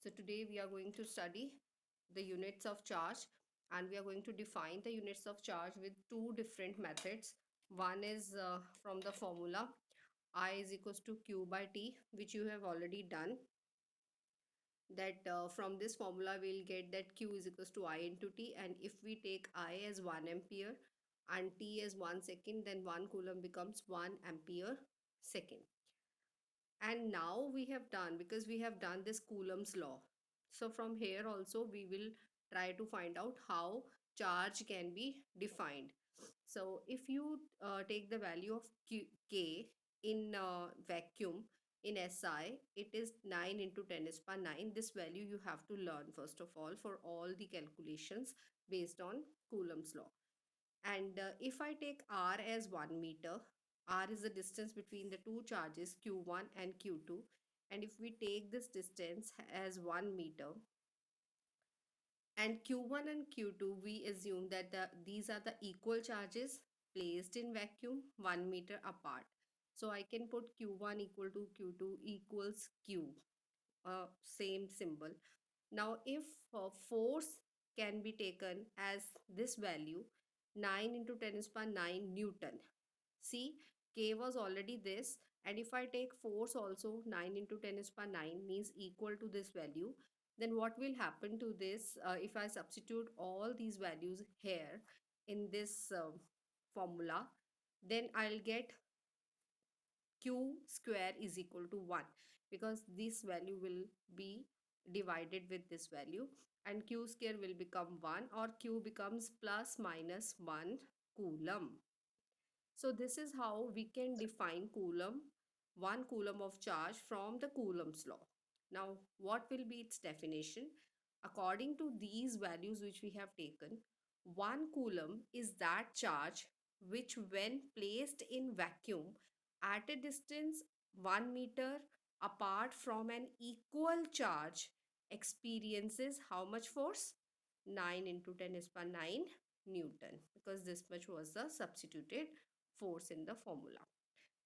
So today we are going to study the units of charge, and we are going to define the units of charge with two different methods. One is from the formula I is equals to Q by T, which you have already done. That from this formula we'll get that Q is equals to I into T, and if we take I as 1 ampere and T as 1 second, then 1 coulomb becomes 1 ampere second. And now we have done, because we have done this Coulomb's law. So from here also we will try to find out how charge can be defined. So if you take the value of K in vacuum in SI, it is 9 into 10 is power 9. This value you have to learn first of all for all the calculations based on Coulomb's law. And if I take R as 1 meter, R is the distance between the two charges Q1 and Q2. And if we take this distance as 1 meter, and Q1 and Q2, we assume that these are the equal charges placed in vacuum 1 meter apart. So I can put Q1 equal to Q2 equals Q, same symbol. Now, if force can be taken as this value, 9 into 10 is power 9 Newton. See, K was already this, and if I take force also, 9 into 10 is power 9 means equal to this value. Then what will happen to this if I substitute all these values here in this formula? Then I'll get Q square is equal to 1, because this value will be divided with this value, and Q square will become 1, or Q becomes plus minus 1 coulomb. So this is how we can define coulomb, 1 coulomb of charge from the Coulomb's law. Now, what will be its definition? According to these values which we have taken, 1 coulomb is that charge which, when placed in vacuum at a distance 1 meter apart from an equal charge, experiences how much force? 9 into 10 is power 9 Newton, because this much was the substituted force in the formula.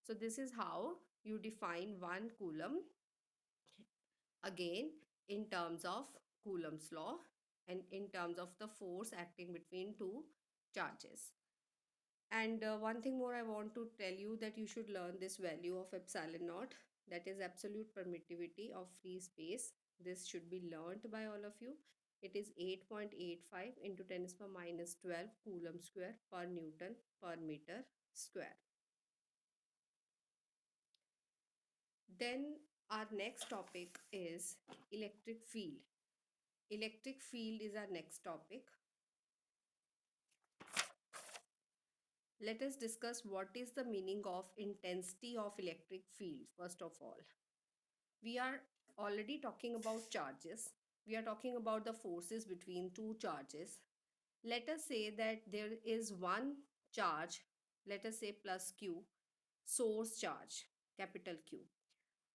So this is how you define 1 coulomb, again in terms of Coulomb's law and in terms of the force acting between two charges. And one thing more I want to tell you, that you should learn this value of epsilon naught, that is absolute permittivity of free space. This should be learnt by all of you. It is 8.85 into 10 to the power minus 12 coulomb square per Newton per meter square. Then our next topic is electric field. Electric field is our next topic. Let us discuss what is the meaning of intensity of electric field. First of all, we are already talking about charges. We are talking about the forces between two charges. Let us say that there is one charge, let us say plus Q, source charge, capital Q.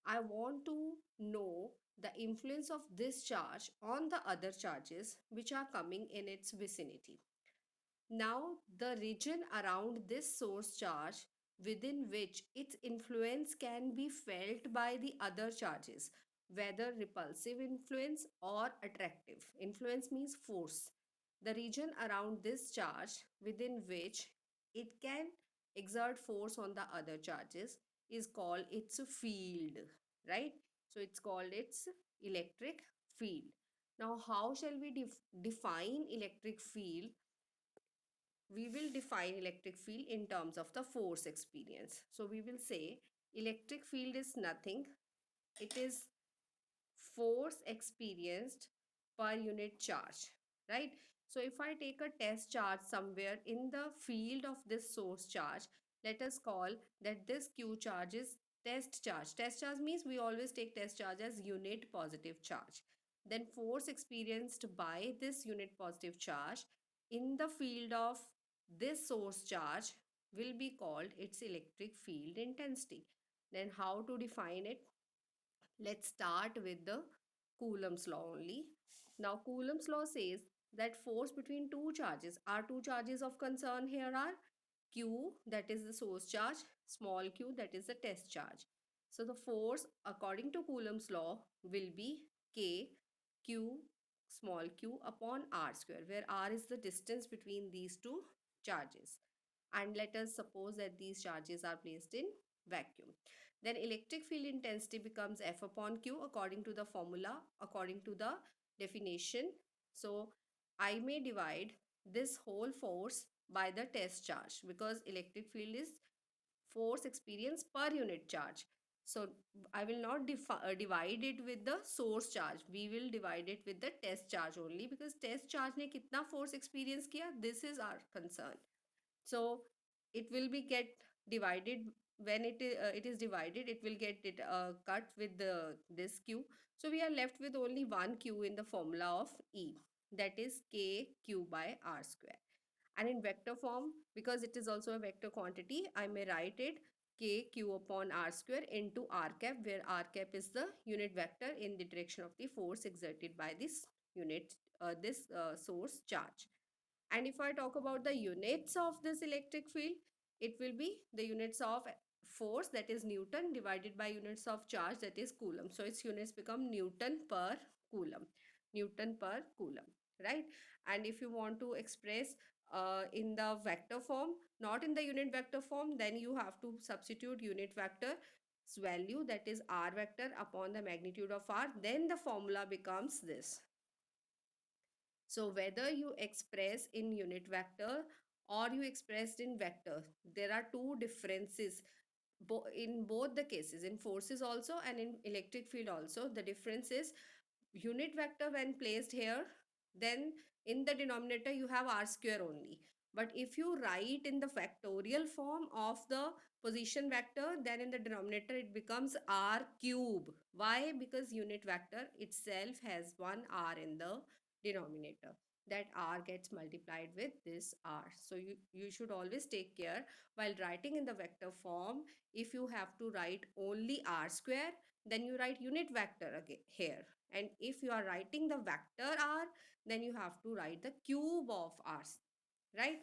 I want to know the influence of this charge on the other charges which are coming in its vicinity. Now, the region around this source charge within which its influence can be felt by the other charges, whether repulsive influence or attractive. Influence means force. The region around this charge within which it can exert force on the other charges is called its field, right? So it's called its electric field. Now, how shall we define electric field? We will define electric field in terms of the force experience. So we will say electric field is nothing. It is force experienced per unit charge, right? So if I take a test charge somewhere in the field of this source charge, let us call that this Q charge is test charge. Test charge means we always take test charge as unit positive charge. Then force experienced by this unit positive charge in the field of this source charge will be called its electric field intensity. Then how to define it? Let's start with the Coulomb's law only. Now, Coulomb's law says that force between two charges, our two charges of concern here are Q, that is the source charge, small q, that is the test charge. So, the force according to Coulomb's law will be K q small q upon r square, where r is the distance between these two charges. And let us suppose that these charges are placed in vacuum. Then electric field intensity becomes F upon Q according to the formula, according to the definition. So I may divide this whole force by the test charge, because electric field is force experienced per unit charge. So I will not divide it with the source charge. We will divide it with the test charge only, because test charge ने कितना force experience किया, this is our concern. So it will be get divided. When it is divided, it will get it cut with the this q. So we are left with only one q in the formula of E, that is k q by r square. And in vector form, because it is also a vector quantity, I may write it k q upon r square into r cap, where r cap is the unit vector in the direction of the force exerted by this unit this source charge. And if I talk about the units of this electric field, it will be the units of force, that is Newton, divided by units of charge, that is Coulomb. So its units become Newton per Coulomb. Newton per Coulomb, right? And if you want to express in the vector form, not in the unit vector form, then you have to substitute unit vector's value, that is r vector, upon the magnitude of r. Then the formula becomes this. So whether you express in unit vector or you expressed in vector, there are two differences in both the cases, in forces also and in electric field also. The difference is unit vector when placed here, then in the denominator you have r square only. But if you write in the factorial form of the position vector, then in the denominator it becomes r cube. Why? Because unit vector itself has one r in the denominator. That r gets multiplied with this r. So you should always take care while writing in the vector form. If you have to write only r square, then you write unit vector again here. And if you are writing the vector r, then you have to write the cube of r, right?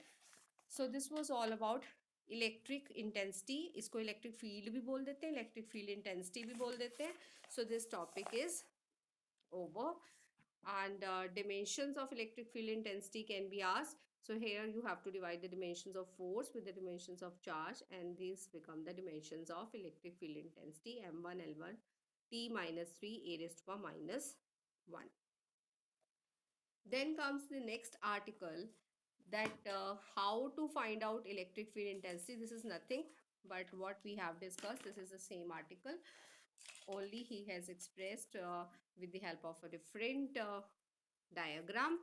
So this was all about electric intensity. इसको electric field भी बोल देते हैं, electric field intensity भी बोल देते हैं. So this topic is over. And dimensions of electric field intensity can be asked. So here you have to divide the dimensions of force with the dimensions of charge, and these become the dimensions of electric field intensity: m1 l1 t minus 3 a raised to power minus 1. Then comes the next article, that how to find out electric field intensity. This is nothing but what we have discussed. This is the same article, only he has expressed with the help of a different diagram.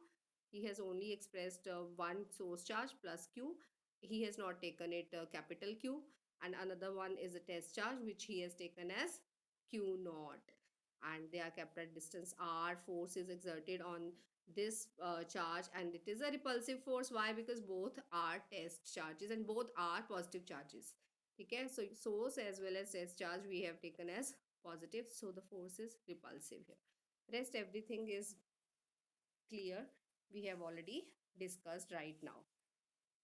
He has only expressed one source charge plus q. He has not taken it capital Q. And another one is a test charge, which he has taken as q naught. And they are kept at distance r. Force is exerted on this charge, and it is a repulsive force. Why? Because both are test charges and both are positive charges. Okay, so source as well as test charge we have taken as positive, so the force is repulsive here. Rest everything is clear, we have already discussed right now.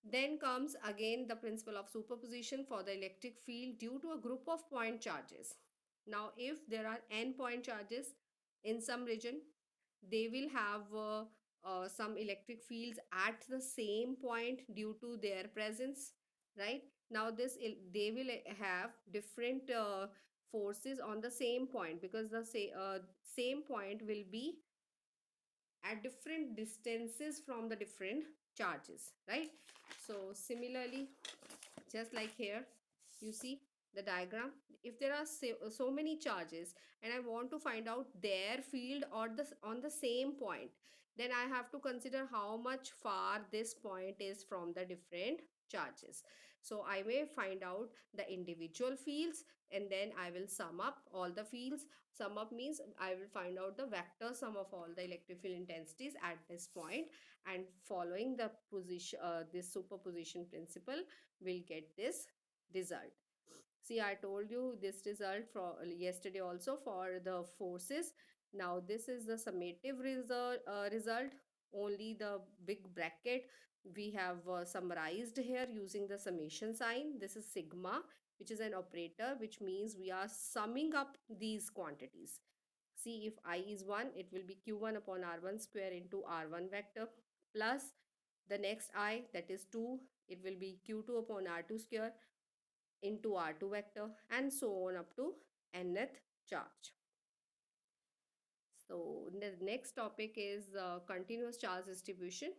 Then comes again the principle of superposition for the electric field due to a group of point charges. Now if there are n point charges in some region, they will have some electric fields at the same point due to their presence, right? Now they will have different forces on the same point, because the same point will be at different distances from the different charges, right? So similarly, just like here, you see the diagram. If there are so many charges and I want to find out their field or on the same point, then I have to consider how much far this point is from the different charges. So I may find out the individual fields, and then I will sum up all the fields. Sum up means I will find out the vector sum of all the electric field intensities at this point, and following the position this superposition principle will get this result. See, I told you this result for yesterday also for the forces. Now this is the summative result. Only the big bracket we have summarized here using the summation sign. This is sigma, which is an operator, which means we are summing up these quantities. See, if I is 1, it will be q1 upon r1 square into r1 vector, plus the next I, that is 2, it will be q2 upon r2 square into r2 vector, and so on up to nth charge. So the next topic is continuous charge distribution.